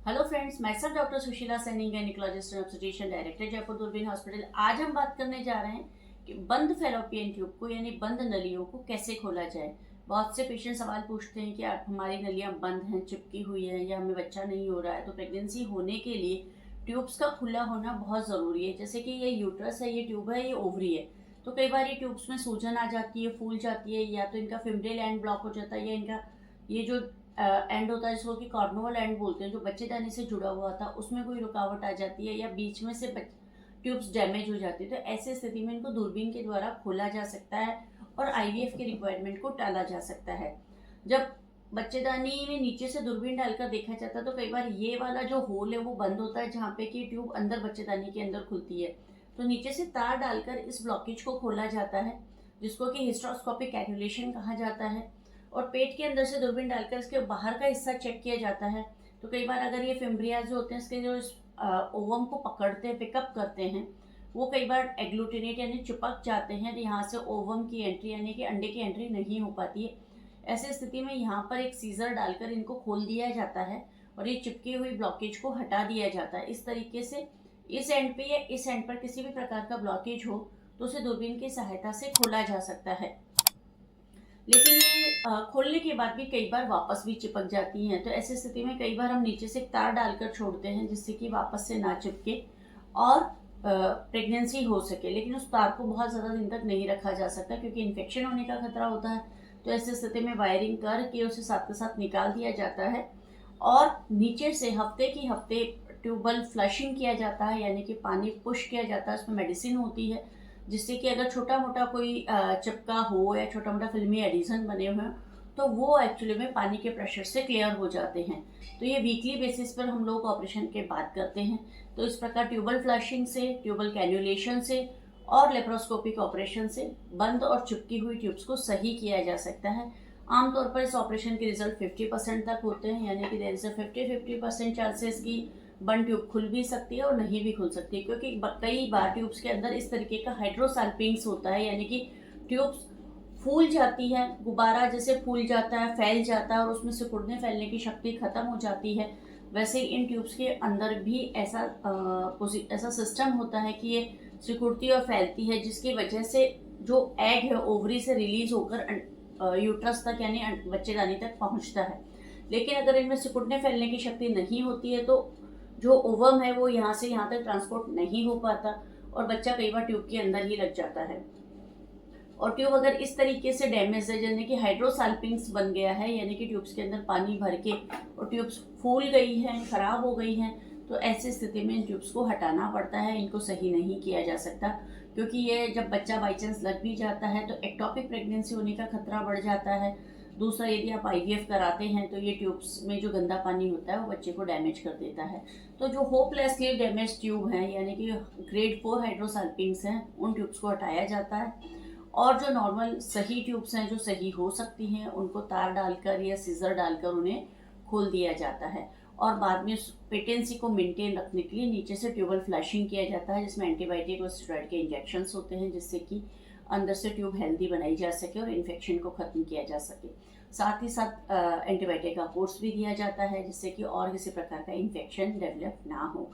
Hello friends, मैं सब doctor Sushila Saini, gynaecologist and obstetrician director Jaipur दूरबीन हॉस्पिटल। आज हम बात करने जा रहे हैं कि बंद फैलोपियन ट्यूब को यानी बंद नलियों को कैसे खोला जाए। बहुत से पेशेंट सवाल पूछते हैं कि आप हमारी नलियां बंद हैं, चिपकी हुई हैं या हमें बच्चा नहीं हो रहा है। तो प्रेगनेंसी होने के लिए ट्यूब्स का खुला होना बहुत ज़रूरी है। जैसे कि ये यूट्रस है, ये ट्यूब है, ये ओवरी है। तो कई बार ये ट्यूब्स में सूजन आ जाती है, फूल जाती है, या तो इनका फिमरेल एंड ब्लॉक हो जाता है, या इनका ये जो एंड होता है जिसको कि कॉर्नोवल एंड बोलते हैं, जो बच्चेदानी से जुड़ा हुआ था, उसमें कोई रुकावट आ जाती है या बीच में से ट्यूब्स डैमेज हो जाती है। तो ऐसी स्थिति में इनको दूरबीन के द्वारा खोला जा सकता है और आईवीएफ की रिक्वायरमेंट को टाला जा सकता है। जब बच्चेदानी में नीचे से दूरबीन डालकर देखा जाता है तो कई बार ये वाला जो होल है वो बंद होता है, जहाँ पे कि ट्यूब अंदर बच्चेदानी के अंदर खुलती है। तो नीचे से तार डालकर इस ब्लॉकेज को खोला जाता है, जिसको कि हिस्ट्रोस्कोपिक कैन्युलेशन कहा जाता है। और पेट के अंदर से दूरबीन डालकर इसके बाहर का हिस्सा चेक किया जाता है। तो कई बार अगर ये फिम्ब्रिया जो होते हैं, इसके जो ओवम को पकड़ते हैं, पिकअप करते हैं, वो कई बार एग्लूटिनेट यानी चिपक जाते हैं। तो यहाँ से ओवम की एंट्री यानी कि अंडे की एंट्री नहीं हो पाती है। ऐसी स्थिति में यहाँ पर एक सीजर डालकर इनको खोल दिया जाता है और ये चिपकी हुई ब्लॉकेज को हटा दिया जाता है। इस तरीके से इस एंड पे या इस एंड पर किसी भी प्रकार का ब्लॉकेज हो तो उसे दूरबीन की सहायता से खोला जा सकता है। लेकिन ये खोलने के बाद भी कई बार वापस भी चिपक जाती हैं। तो ऐसी स्थिति में कई बार हम नीचे से एक तार डालकर छोड़ते हैं, जिससे कि वापस से ना चिपके और प्रेगनेंसी हो सके। लेकिन उस तार को बहुत ज़्यादा दिन तक नहीं रखा जा सकता, क्योंकि इन्फेक्शन होने का खतरा होता है। तो ऐसी स्थिति में वायरिंग करके उसे साथ के साथ निकाल दिया जाता है और नीचे से हफ्ते की हफ्ते ट्यूबल फ्लशिंग किया जाता है, यानी कि पानी पुश किया जाता है। उसमें मेडिसिन होती है, जिससे कि अगर छोटा मोटा कोई चिपका हो या छोटा मोटा फिल्मी एडिशन बने हुए हैं तो वो एक्चुअली में पानी के प्रेशर से क्लियर हो जाते हैं। तो ये वीकली बेसिस पर हम लोग ऑपरेशन के बाद करते हैं। तो इस प्रकार ट्यूबल फ्लशिंग से, ट्यूबल कैन्युलेशन से और लेप्रोस्कोपिक ऑपरेशन से बंद और चिपकी हुई ट्यूब्स को सही किया जा सकता है। आमतौर पर इस ऑपरेशन के रिजल्ट 50% तक होते हैं, यानी कि देयर इज 50% चांसेस की बंद ट्यूब खुल भी सकती है और नहीं भी खुल सकती है। क्योंकि कई बार ट्यूब्स के अंदर इस तरीके का हाइड्रोसाल्पिंग्स होता है, यानी कि ट्यूब्स फूल जाती है, गुब्बारा जैसे फूल जाता है, फैल जाता है और उसमें सिकुड़ने फैलने की शक्ति खत्म हो जाती है। वैसे इन ट्यूब्स के अंदर भी ऐसा सिस्टम होता है कि ये सिकुड़ती और फैलती है, जिसकी वजह से जो एग है ओवरी से रिलीज होकर यूट्रस तक यानी बच्चेदानी तक पहुंचता है। लेकिन अगर इनमें सिकुड़ने फैलने की शक्ति नहीं होती है तो जो ओवम है वो यहाँ से यहाँ तक ट्रांसपोर्ट नहीं हो पाता और बच्चा कई बार ट्यूब के अंदर ही लग जाता है। और ट्यूब अगर इस तरीके से डैमेज है, यानी कि हाइड्रोसाल्पिंग्स बन गया है, यानी कि ट्यूब्स के अंदर पानी भर के और ट्यूब्स फूल गई हैं, खराब हो गई हैं, तो ऐसी स्थिति में इन ट्यूब्स को हटाना पड़ता है। इनको सही नहीं किया जा सकता, क्योंकि ये जब बच्चा बाई चांस लग भी जाता है तो एक्टोपिक प्रेगनेंसी होने का खतरा बढ़ जाता है। दूसरा, यदि आप आईवीएफ कराते हैं तो ये ट्यूब्स में जो गंदा पानी होता है वो बच्चे को डैमेज कर देता है। तो जो होपलेसली डैमेज ट्यूब हैं, यानी कि ग्रेड 4 हाइड्रोसाल्पिंग्स हैं, उन ट्यूब्स को हटाया जाता है और जो नॉर्मल सही ट्यूब्स हैं जो सही हो सकती हैं उनको तार डालकर या सीजर डालकर उन्हें खोल दिया जाता है। और बाद में पेटेंसी को मेंटेन रखने के लिए नीचे से ट्यूबल फ्लशिंग किया जाता है, जिसमें एंटीबायोटिक और स्टेरॉइड के इंजेक्शंस होते हैं, जिससे कि अंदर से ट्यूब हेल्दी बनाई जा सके और इन्फेक्शन को ख़त्म किया जा सके। साथ ही साथ एंटीबायोटिक का कोर्स भी दिया जाता है, जिससे कि और किसी प्रकार का इन्फेक्शन डेवलप ना हो।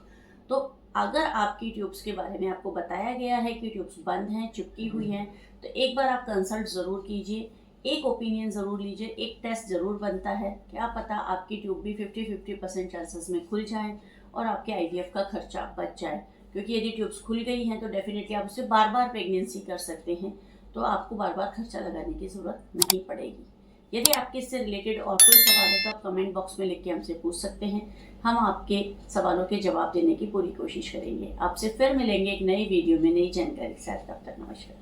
तो अगर आपकी ट्यूब्स के बारे में आपको बताया गया है कि ट्यूब्स बंद हैं, चिपकी हुई हैं, तो एक बार आप कंसल्ट ज़रूर कीजिए, एक ओपिनियन ज़रूर लीजिए, एक टेस्ट ज़रूर बनता है। क्या पता आपकी ट्यूब भी 50% चांसेस में खुल जाएँ और आपके आईवीएफ का खर्चा बच जाए। क्योंकि यदि ट्यूब्स खुल गई हैं तो डेफिनेटली आप उससे बार बार प्रेगनेंसी कर सकते हैं, तो आपको बार बार खर्चा लगाने की ज़रूरत नहीं पड़ेगी। यदि आपके इससे रिलेटेड और कोई सवाल है तो आप कमेंट बॉक्स में लिख के हमसे पूछ सकते हैं। हम आपके सवालों के जवाब देने की पूरी कोशिश करेंगे। आपसे फिर मिलेंगे एक नई वीडियो में नई जानकारी के साथ। तब तक नमस्कार।